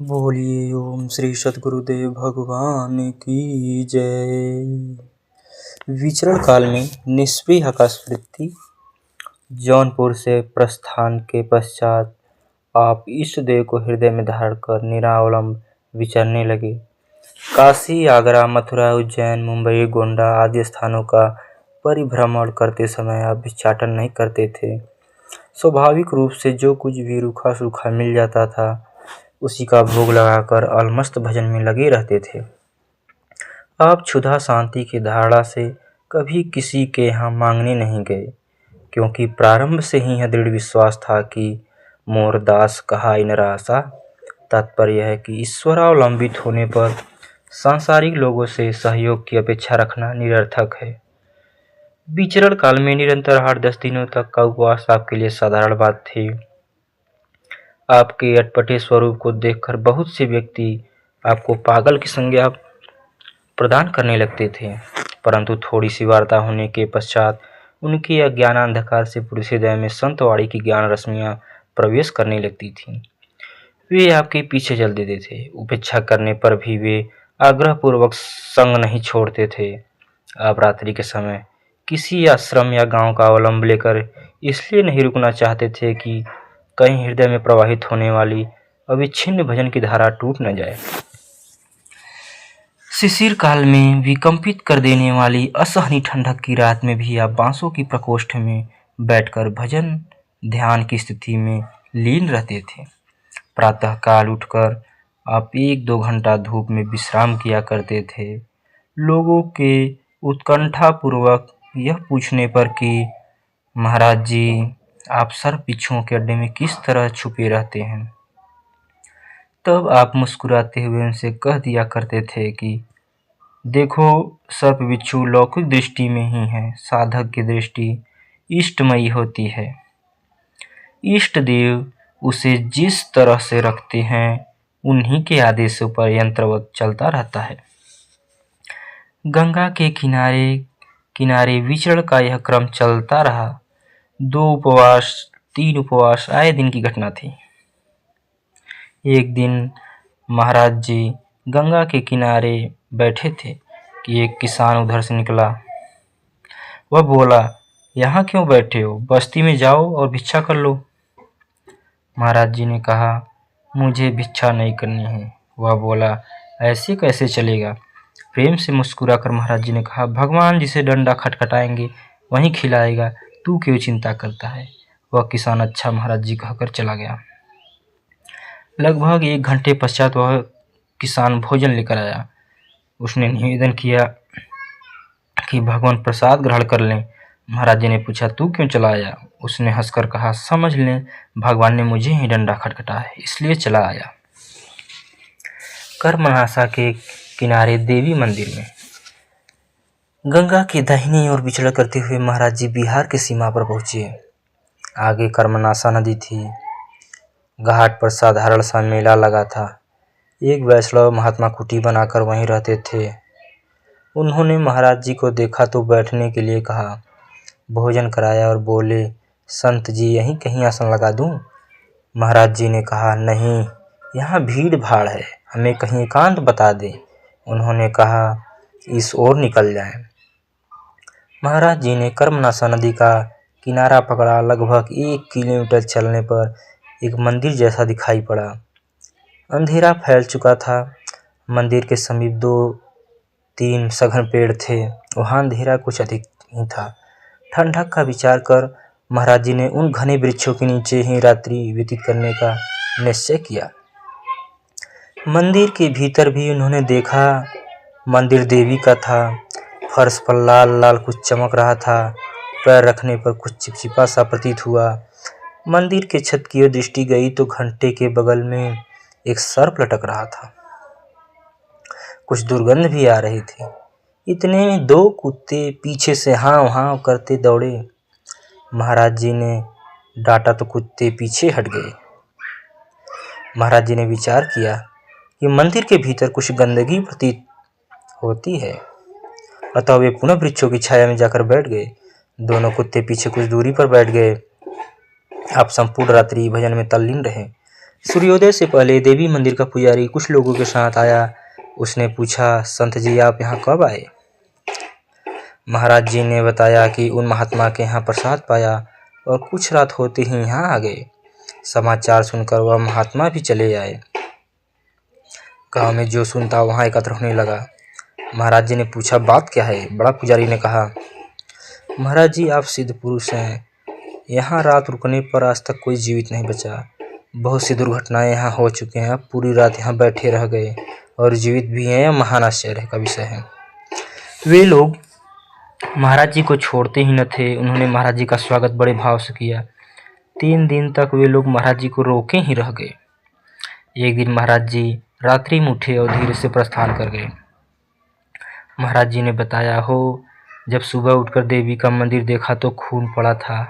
बोलिए ओम श्री सद्गुरुदेव भगवान की जय। विचरण काल में निष्प्रिय आकाशवृत्ति। जौनपुर से प्रस्थान के पश्चात आप इष्ट देव को हृदय में धारण कर निरावलंब विचरने लगे। काशी, आगरा, मथुरा, उज्जैन, मुंबई, गोंडा आदि स्थानों का परिभ्रमण करते समय आप भिक्षाटन नहीं करते थे। स्वाभाविक रूप से जो कुछ भी रूखा सूखा मिल जाता था उसी का भोग लगाकर अलमस्त भजन में लगे रहते थे। आप क्षुधा शांति की धारणा से कभी किसी के यहाँ मांगने नहीं गए, क्योंकि प्रारंभ से ही यह दृढ़ विश्वास था कि मोर दास कहाई न रासा। तात्पर्य है कि ईश्वरावलंबित होने पर सांसारिक लोगों से सहयोग की अपेक्षा रखना निरर्थक है। विचरण काल में निरंतर 8-10 दिनों तक का उपवास आपके लिए साधारण बात थी। आपके अटपटे स्वरूप को देखकर बहुत से व्यक्ति आपको पागल की संज्ञा प्रदान करने लगते थे, परंतु थोड़ी सी वार्ता होने के पश्चात उनके अज्ञानांधकार से पुरुष हृदय में संतवाणी की ज्ञान रश्मियां प्रवेश करने लगती थीं। वे आपके पीछे चल देते थे। उपेक्षा करने पर भी वे आग्रहपूर्वक संग नहीं छोड़ते थे। आप रात्रि के समय किसी आश्रम या गांव का अवलंब लेकर इसलिए नहीं रुकना चाहते थे कि कहीं हृदय में प्रवाहित होने वाली अविच्छिन्न भजन की धारा टूट न जाए। शिशिर काल में विकंपित कर देने वाली असहनीय ठंडक की रात में भी आप बांसों की प्रकोष्ठ में बैठकर भजन ध्यान की स्थिति में लीन रहते थे। प्रातः काल उठकर आप 1-2 घंटा धूप में विश्राम किया करते थे। लोगों के उत्कंठापूर्वक यह पूछने पर कि महाराज जी, आप सर्प बिच्छुओं के अड्डे में किस तरह छुपे रहते हैं, तब आप मुस्कुराते हुए उनसे कह दिया करते थे कि देखो, सर्प बिच्छू लौकिक दृष्टि में ही है, साधक की दृष्टि इष्टमयी होती है। इष्ट देव उसे जिस तरह से रखते हैं उन्हीं के आदेशों पर यंत्रवत चलता रहता है। गंगा के किनारे किनारे विचरण का यह क्रम चलता रहा। 2 उपवास 3 उपवास आए दिन की घटना थी। एक दिन महाराज जी गंगा के किनारे बैठे थे कि एक किसान उधर से निकला। वह बोला, यहाँ क्यों बैठे हो, बस्ती में जाओ और भिक्षा कर लो। महाराज जी ने कहा, मुझे भिक्षा नहीं करनी है। वह बोला, ऐसे कैसे चलेगा। प्रेम से मुस्कुराकर महाराज जी ने कहा, भगवान जिसे डंडा खटखटाएंगे वहीं खिलाएगा, तू क्यों चिंता करता है। वह किसान अच्छा महाराज जी कहकर चला गया। लगभग 1 घंटे पश्चात वह किसान भोजन लेकर आया। उसने निवेदन किया कि भगवान प्रसाद ग्रहण कर लें। महाराज जी ने पूछा, तू क्यों चला आया। उसने हंसकर कहा, समझ लें भगवान ने मुझे ही डंडा खटखटा है, इसलिए चला आया। कर्मनाशा के किनारे देवी मंदिर में गंगा की दाहिनी ओर विचरण करते हुए महाराज जी बिहार की सीमा पर पहुंचे। आगे कर्मनाशा नदी थी। घाट पर साधारण सा मेला लगा था। एक वैष्णव महात्मा कुटी बनाकर वहीं रहते थे। उन्होंने महाराज जी को देखा तो बैठने के लिए कहा, भोजन कराया और बोले, संत जी यहीं कहीं आसन लगा दूं। महाराज जी ने कहा, नहीं, यहाँ भीड़ भाड़ है, हमें कहीं एकांत बता दे। उन्होंने कहा, इस ओर निकल जाएं। महाराज जी ने कर्मनाशा नदी का किनारा पकड़ा। लगभग 1 किलोमीटर चलने पर एक मंदिर जैसा दिखाई पड़ा। अंधेरा फैल चुका था। मंदिर के समीप 2-3 सघन पेड़ थे। वहाँ अंधेरा कुछ अधिक ही था। ठंडक का विचार कर महाराज जी ने उन घने वृक्षों के नीचे ही रात्रि व्यतीत करने का निश्चय किया। मंदिर के भीतर भी उन्होंने देखा। मंदिर देवी का था। फर्श पर लाल लाल कुछ चमक रहा था। पैर रखने पर कुछ चिपचिपा सा प्रतीत हुआ। मंदिर के छत की ओर दृष्टि गई तो घंटे के बगल में एक सर्प लटक रहा था। कुछ दुर्गंध भी आ रही थी। इतने में 2 कुत्ते पीछे से हाव हाव करते दौड़े। महाराज जी ने डांटा तो कुत्ते पीछे हट गए। महाराज जी ने विचार किया कि मंदिर के भीतर कुछ गंदगी प्रतीत होती है, अतः वे पुनः वृक्षों की छाया में जाकर बैठ गए। दोनों कुत्ते पीछे कुछ दूरी पर बैठ गए। आप संपूर्ण रात्रि भजन में तल्लीन रहे। सूर्योदय से पहले देवी मंदिर का पुजारी कुछ लोगों के साथ आया। उसने पूछा, संत जी आप यहाँ कब आए? महाराज जी ने बताया कि उन महात्मा के यहाँ प्रसाद पाया और कुछ रात होते ही यहाँ आ गए। समाचार सुनकर वह महात्मा भी चले आए। गांव में जो सुनता वहाँ एकत्र होने लगा। महाराज जी ने पूछा, बात क्या है? बड़ा पुजारी ने कहा, महाराज जी आप सिद्ध पुरुष हैं, यहाँ रात रुकने पर आज तक कोई जीवित नहीं बचा। बहुत सी दुर्घटनाएं यहाँ हो चुके हैं, अब पूरी रात यहाँ बैठे रह गए और जीवित भी हैं, यह महान आश्चर्य का विषय है। वे लोग महाराज जी को छोड़ते ही न थे। उन्होंने महाराज जी का स्वागत बड़े भाव से किया। 3 दिन तक वे लोग महाराज जी को रोके ही रह गए। एक दिन महाराज जी रात्रि में उठे और धीरे से प्रस्थान कर गए। महाराज जी ने बताया, हो जब सुबह उठकर देवी का मंदिर देखा तो खून पड़ा था।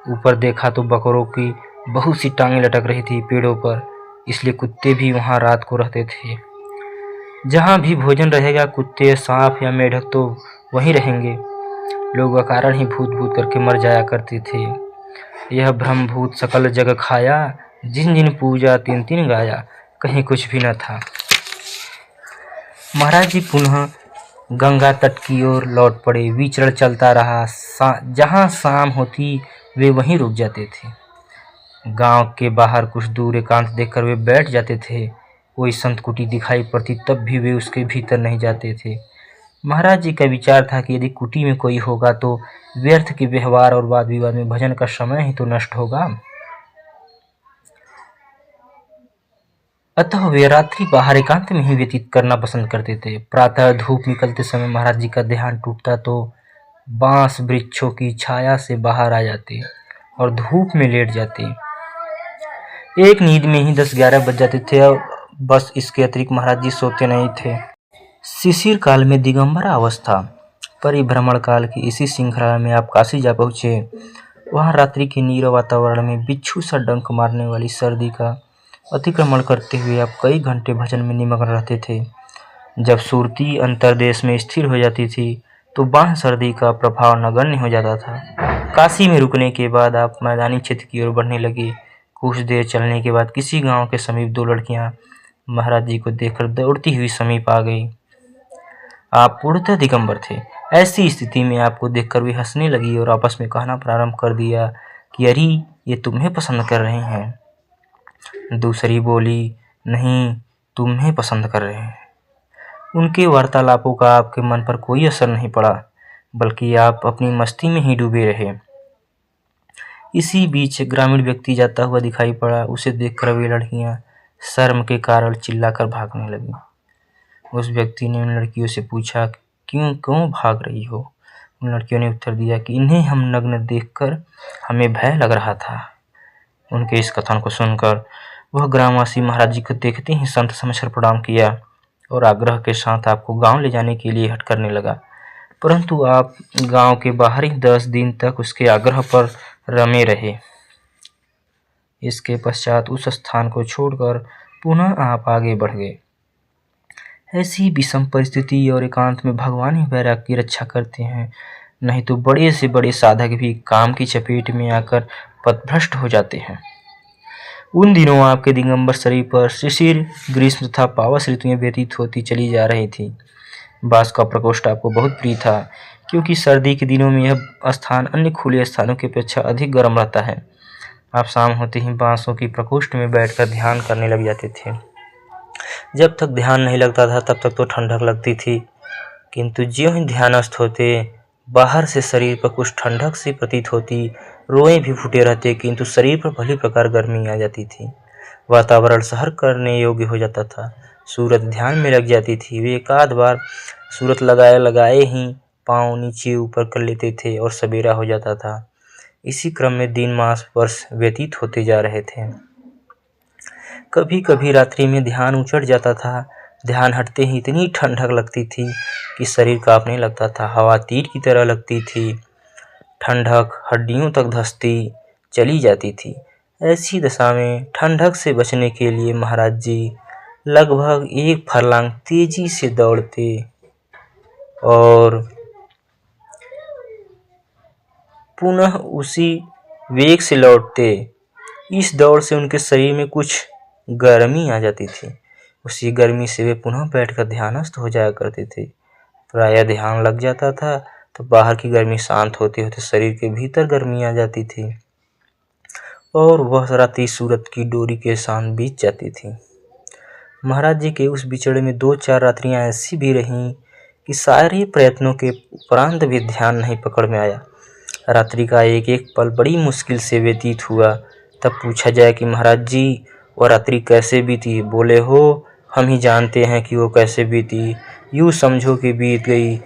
ऊपर देखा तो बकरों की बहुत सी टांगें लटक रही थी पेड़ों पर, इसलिए कुत्ते भी वहाँ रात को रहते थे। जहाँ भी भोजन रहेगा कुत्ते, सांप या मेढक तो वहीं रहेंगे। लोग अकारण ही भूत भूत करके मर जाया करते थे। यह ब्रह्म भूत सकल जग खाया, जिन जिन पूजा तीन तीन गाया, कहीं कुछ भी न था। महाराज जी पुनः गंगा तट की ओर लौट पड़े। विचरण चलता रहा। जहाँ शाम होती वे वहीं रुक जाते थे। गांव के बाहर कुछ दूर एकांत देखकर वे बैठ जाते थे। कोई संत कुटी दिखाई पड़ती तब भी वे उसके भीतर नहीं जाते थे। महाराज जी का विचार था कि यदि कुटी में कोई होगा तो व्यर्थ के व्यवहार और वाद विवाद में भजन का समय ही तो नष्ट होगा। अतः वे रात्रि बाहर एकांत में ही व्यतीत करना पसंद करते थे। प्रातः धूप निकलते समय महाराज जी का ध्यान टूटता तो बांस वृक्षों की छाया से बाहर आ जाते और धूप में लेट जाते। एक नींद में ही 10-11 बज जाते थे और बस इसके अतिरिक्त महाराज जी सोते नहीं थे। शिशिर काल में दिगंबरा अवस्था, परिभ्रमण काल की इसी श्रृंखला में आप काशी जा पहुँचे। वहाँ रात्रि के नीरव वातावरण में बिच्छू सा डंक मारने वाली सर्दी का अतिक्रमण करते हुए आप कई घंटे भजन में निमग्न रहते थे। जब सुरती अंतरदेश में स्थिर हो जाती थी तो बाह्य सर्दी का प्रभाव नगण्य हो जाता था। काशी में रुकने के बाद आप मैदानी क्षेत्र की ओर बढ़ने लगे। कुछ देर चलने के बाद किसी गांव के समीप 2 लड़कियां महाराज जी को देखकर दौड़ती हुई समीप आ गई। आप पूर्णतः दिगंबर थे। ऐसी स्थिति में आपको देखकर वे हंसने लगी और आपस में कहना प्रारंभ कर दिया कि अरे ये तुम्हें पसंद कर रहे हैं। दूसरी बोली, नहीं, तुम्हें पसंद कर रहे हैं। उनके वार्तालापों का आपके मन पर कोई असर नहीं पड़ा, बल्कि आप अपनी मस्ती में ही डूबे रहे। इसी बीच ग्रामीण व्यक्ति जाता हुआ दिखाई पड़ा। उसे देखकर वे लड़कियां शर्म के कारण चिल्लाकर भागने लगी। उस व्यक्ति ने उन लड़कियों से पूछा, क्यों भाग रही हो? उन लड़कियों ने उत्तर दिया कि इन्हें हम नग्न देखकर हमें भय लग रहा था। उनके इस कथन को सुनकर वह ग्रामवासी महाराज जी को देखते ही संत समझकर प्रणाम किया और आग्रह के साथ आपको गांव ले जाने के लिए हट करने लगा। परंतु आप गांव के बाहर ही 10 दिन तक उसके आग्रह पर रमे रहे। इसके पश्चात उस स्थान को छोड़कर पुनः आप आगे बढ़ गए। ऐसी विषम परिस्थिति और एकांत में भगवान ही वैराग्य की रक्षा करते हैं, नहीं तो बड़े से बड़े साधक भी काम की चपेट में आकर पथभ्रष्ट हो जाते हैं। उन दिनों आपके दिगंबर शरीर पर शिशिर, ग्रीष्म तथा पावस ऋतुएं व्यतीत होती चली जा रही थी। बांस का प्रकोष्ठ आपको बहुत प्रिय था, क्योंकि सर्दी के दिनों में यह स्थान अन्य खुले स्थानों की अपेक्षा अधिक गर्म रहता है। आप शाम होते ही बांसों की प्रकोष्ठ में बैठकर ध्यान करने लग जाते थे। जब तक ध्यान नहीं लगता था तब तक तो ठंडक लगती थी, किंतु ज्यों ही ध्यानस्थ होते बाहर से शरीर पर कुछ ठंडक सी प्रतीत होती। रोए भी फूटे रहते, किंतु शरीर पर भली प्रकार गर्मी आ जाती थी। वातावरण सहन करने योग्य हो जाता था। सूरत ध्यान में लग जाती थी। वे एकाध बार सूरत लगाए ही पाँव नीचे ऊपर कर लेते थे और सवेरा हो जाता था। इसी क्रम में दिन मास वर्ष व्यतीत होते जा रहे थे। कभी कभी रात्रि में ध्यान उचट जाता था। ध्यान हटते ही इतनी ठंडक लगती थी कि शरीर कांपने लगता था। हवा तीर की तरह लगती थी। ठंडक हड्डियों तक धंसती चली जाती थी। ऐसी दशा में ठंडक से बचने के लिए महाराज जी लगभग 1 फरलांग तेजी से दौड़ते और पुनः उसी वेग से लौटते। इस दौड़ से उनके शरीर में कुछ गर्मी आ जाती थी। उसी गर्मी से वे पुनः बैठकर ध्यानस्थ हो जाया करते थे। प्रायः ध्यान लग जाता था तो बाहर की गर्मी शांत होते होते शरीर के भीतर गर्मी आ जाती थी और वह रात्रि सूरत की डोरी के साथ बीत जाती थी। महाराज जी के उस बिछड़े में 2-4 रात्रियां ऐसी भी रहीं कि सारे प्रयत्नों के उपरांत भी ध्यान नहीं पकड़ में आया। रात्रि का एक एक पल बड़ी मुश्किल से व्यतीत हुआ। तब पूछा जाए कि महाराज जी वह रात्रि कैसे बीती? बोले हो हम ही जानते हैं कि वो कैसे बीती। यूँ समझो कि बीत गई।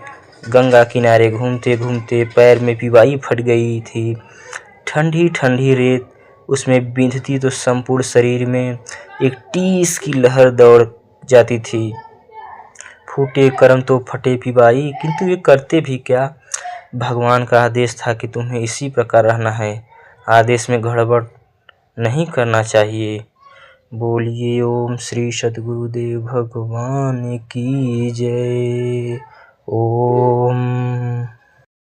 गंगा किनारे घूमते घूमते पैर में पिवाई फट गई थी। ठंडी ठंडी रेत उसमें बींधती तो संपूर्ण शरीर में एक टीस की लहर दौड़ जाती थी। फूटे कर्म तो फटे पिबाई, किंतु ये करते भी क्या? भगवान का आदेश था कि तुम्हें इसी प्रकार रहना है। आदेश में गड़बड़ नहीं करना चाहिए। बोलिए ओम श्री सद्गुरुदेव भगवान की जय। ओम।